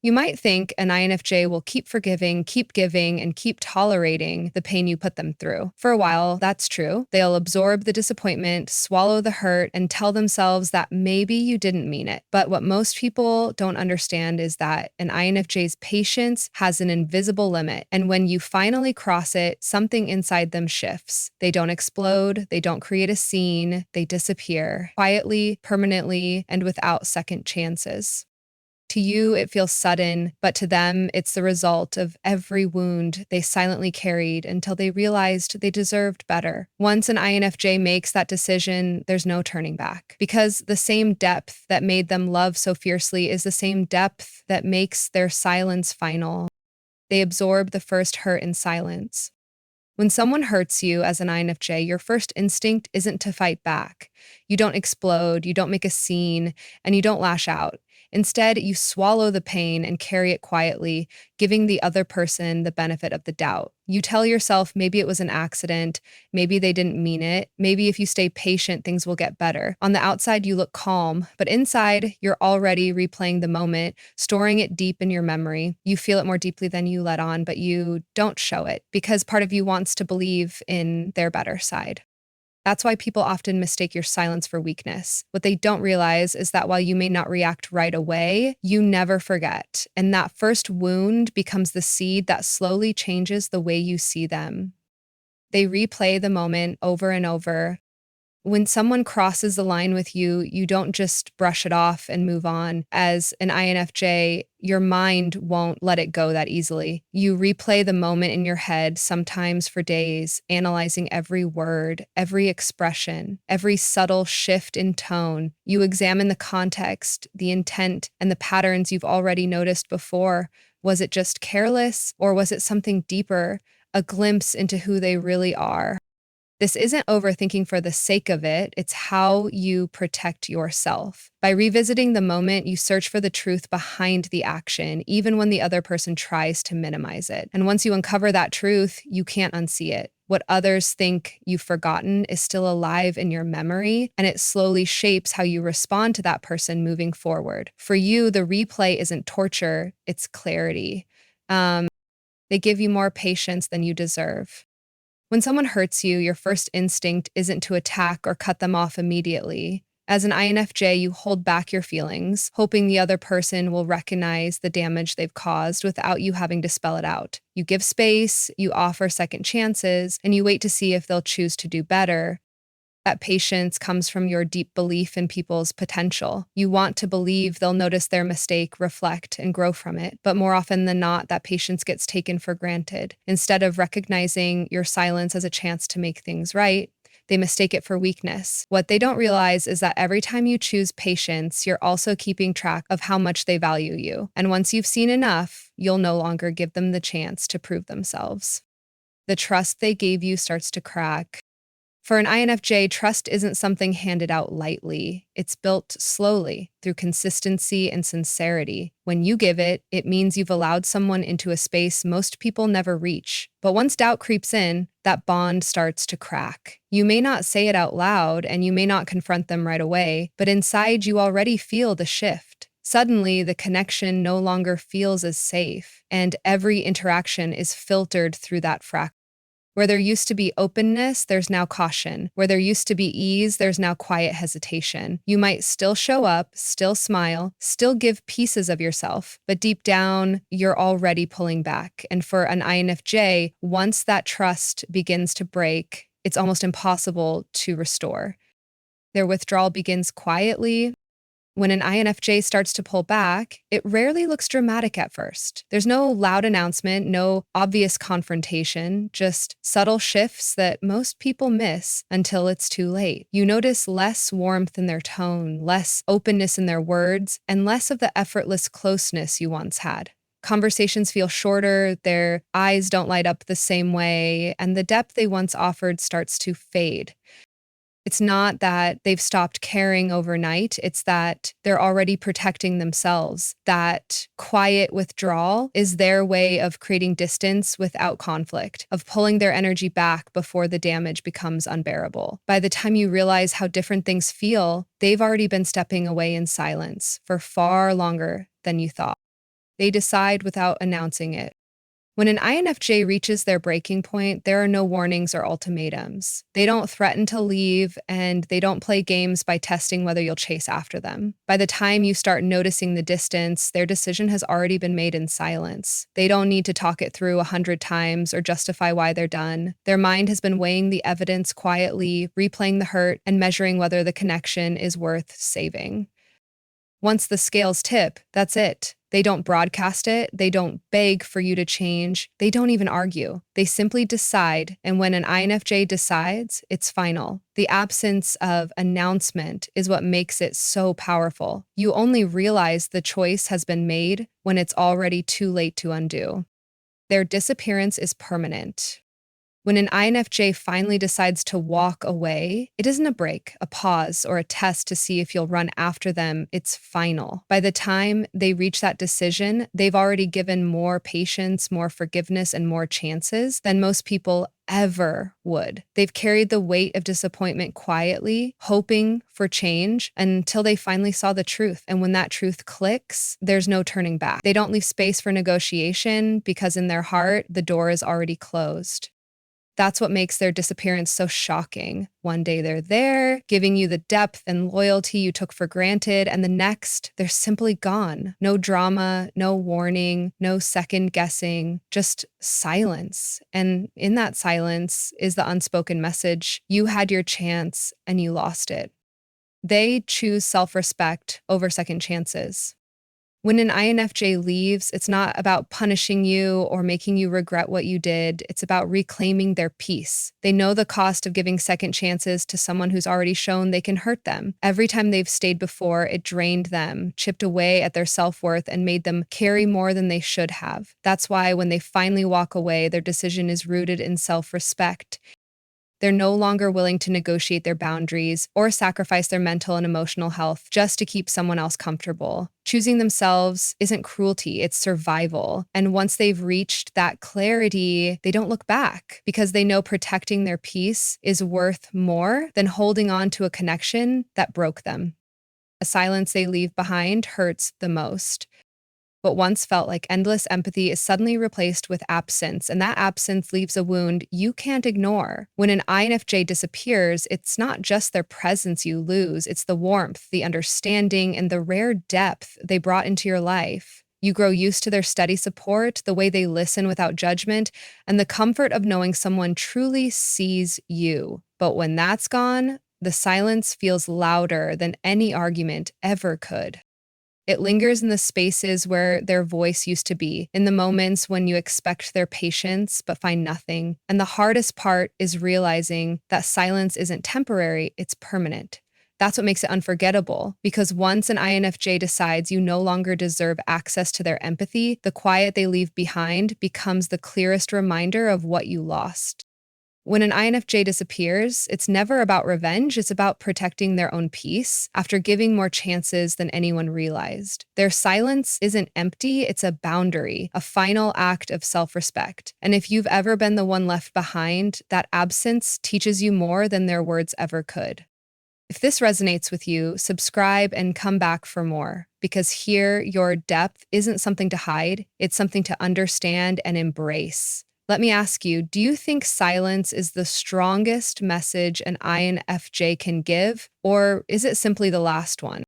You might think an INFJ will keep forgiving, keep giving, and keep tolerating the pain you put them through. For a while, that's true. They'll absorb the disappointment, swallow the hurt, and tell themselves that maybe you didn't mean it. But what most people don't understand is that an INFJ's patience has an invisible limit. And when you finally cross it, something inside them shifts. They don't explode, they don't create a scene, they disappear quietly, permanently, and without second chances. To you, it feels sudden, but to them, it's the result of every wound they silently carried until they realized they deserved better. Once an INFJ makes that decision, there's no turning back. Because the same depth that made them love so fiercely is the same depth that makes their silence final. They absorb the first hurt in silence. When someone hurts you as an INFJ, your first instinct isn't to fight back. You don't explode, you don't make a scene, and you don't lash out. Instead, you swallow the pain and carry it quietly, giving the other person the benefit of the doubt. You tell yourself maybe it was an accident, maybe they didn't mean it, maybe if you stay patient, things will get better. On the outside, you look calm, but inside, you're already replaying the moment, storing it deep in your memory. You feel it more deeply than you let on, but you don't show it because part of you wants to believe in their better side. That's why people often mistake your silence for weakness. What they don't realize is that while you may not react right away, you never forget. And that first wound becomes the seed that slowly changes the way you see them. They replay the moment over and over. When someone crosses the line with you, you don't just brush it off and move on. As an INFJ, your mind won't let it go that easily. You replay the moment in your head, sometimes for days, analyzing every word, every expression, every subtle shift in tone. You examine the context, the intent, and the patterns you've already noticed before. Was it just careless, or was it something deeper, a glimpse into who they really are? This isn't overthinking for the sake of it, it's how you protect yourself. By revisiting the moment, you search for the truth behind the action, even when the other person tries to minimize it. And once you uncover that truth, you can't unsee it. What others think you've forgotten is still alive in your memory, and it slowly shapes how you respond to that person moving forward. For you, the replay isn't torture, it's clarity. They give you more patience than you deserve. When someone hurts you, your first instinct isn't to attack or cut them off immediately. As an INFJ, you hold back your feelings, hoping the other person will recognize the damage they've caused without you having to spell it out. You give space, you offer second chances, and you wait to see if they'll choose to do better. That patience comes from your deep belief in people's potential. You want to believe they'll notice their mistake, reflect, and grow from it. But more often than not, that patience gets taken for granted. Instead of recognizing your silence as a chance to make things right, they mistake it for weakness. What they don't realize is that every time you choose patience, you're also keeping track of how much they value you. And once you've seen enough, you'll no longer give them the chance to prove themselves. The trust they gave you starts to crack. For an INFJ, trust isn't something handed out lightly. It's built slowly through consistency and sincerity. When you give it, it means you've allowed someone into a space most people never reach. But once doubt creeps in, that bond starts to crack. You may not say it out loud, and you may not confront them right away, but inside you already feel the shift. Suddenly, the connection no longer feels as safe, and every interaction is filtered through that fracture. Where there used to be openness, there's now caution. Where there used to be ease, there's now quiet hesitation. You might still show up, still smile, still give pieces of yourself, but deep down, you're already pulling back. And for an INFJ, once that trust begins to break, it's almost impossible to restore. Their withdrawal begins quietly. When an INFJ starts to pull back, it rarely looks dramatic at first. There's no loud announcement, no obvious confrontation, just subtle shifts that most people miss until it's too late. You notice less warmth in their tone, less openness in their words, and less of the effortless closeness you once had. Conversations feel shorter, their eyes don't light up the same way, and the depth they once offered starts to fade. It's not that they've stopped caring overnight, it's that they're already protecting themselves. That quiet withdrawal is their way of creating distance without conflict, of pulling their energy back before the damage becomes unbearable. By the time you realize how different things feel, they've already been stepping away in silence for far longer than you thought. They decide without announcing it. When an INFJ reaches their breaking point, there are no warnings or ultimatums. They don't threaten to leave, and they don't play games by testing whether you'll chase after them. By the time you start noticing the distance, their decision has already been made in silence. They don't need to talk it through 100 times or justify why they're done. Their mind has been weighing the evidence quietly, replaying the hurt, and measuring whether the connection is worth saving. Once the scales tip, that's it. They don't broadcast it. They don't beg for you to change. They don't even argue. They simply decide. And when an INFJ decides, it's final. The absence of announcement is what makes it so powerful. You only realize the choice has been made when it's already too late to undo. Their disappearance is permanent. When an INFJ finally decides to walk away, it isn't a break, a pause, or a test to see if you'll run after them. It's final. By the time they reach that decision, they've already given more patience, more forgiveness, and more chances than most people ever would. They've carried the weight of disappointment quietly, hoping for change until they finally saw the truth. And when that truth clicks, there's no turning back. They don't leave space for negotiation because in their heart, the door is already closed. That's what makes their disappearance so shocking. One day they're there, giving you the depth and loyalty you took for granted, and the next, they're simply gone. No drama, no warning, no second guessing, just silence. And in that silence is the unspoken message: you had your chance and you lost it. They choose self-respect over second chances. When an INFJ leaves, it's not about punishing you or making you regret what you did. It's about reclaiming their peace. They know the cost of giving second chances to someone who's already shown they can hurt them. Every time they've stayed before, it drained them, chipped away at their self-worth, and made them carry more than they should have. That's why when they finally walk away, their decision is rooted in self-respect. They're no longer willing to negotiate their boundaries or sacrifice their mental and emotional health just to keep someone else comfortable. Choosing themselves isn't cruelty, it's survival. And once they've reached that clarity, they don't look back because they know protecting their peace is worth more than holding on to a connection that broke them. A silence they leave behind hurts the most. What once felt like endless empathy is suddenly replaced with absence, and that absence leaves a wound you can't ignore. When an INFJ disappears, it's not just their presence you lose, it's the warmth, the understanding, and the rare depth they brought into your life. You grow used to their steady support, the way they listen without judgment, and the comfort of knowing someone truly sees you. But when that's gone, the silence feels louder than any argument ever could. It lingers in the spaces where their voice used to be, in the moments when you expect their patience but find nothing. And the hardest part is realizing that silence isn't temporary, it's permanent. That's what makes it unforgettable, because once an INFJ decides you no longer deserve access to their empathy, the quiet they leave behind becomes the clearest reminder of what you lost. When an INFJ disappears, it's never about revenge, it's about protecting their own peace after giving more chances than anyone realized. Their silence isn't empty, it's a boundary, a final act of self-respect. And if you've ever been the one left behind, that absence teaches you more than their words ever could. If this resonates with you, subscribe and come back for more, because here your depth isn't something to hide, it's something to understand and embrace. Let me ask you, do you think silence is the strongest message an INFJ can give, or is it simply the last one?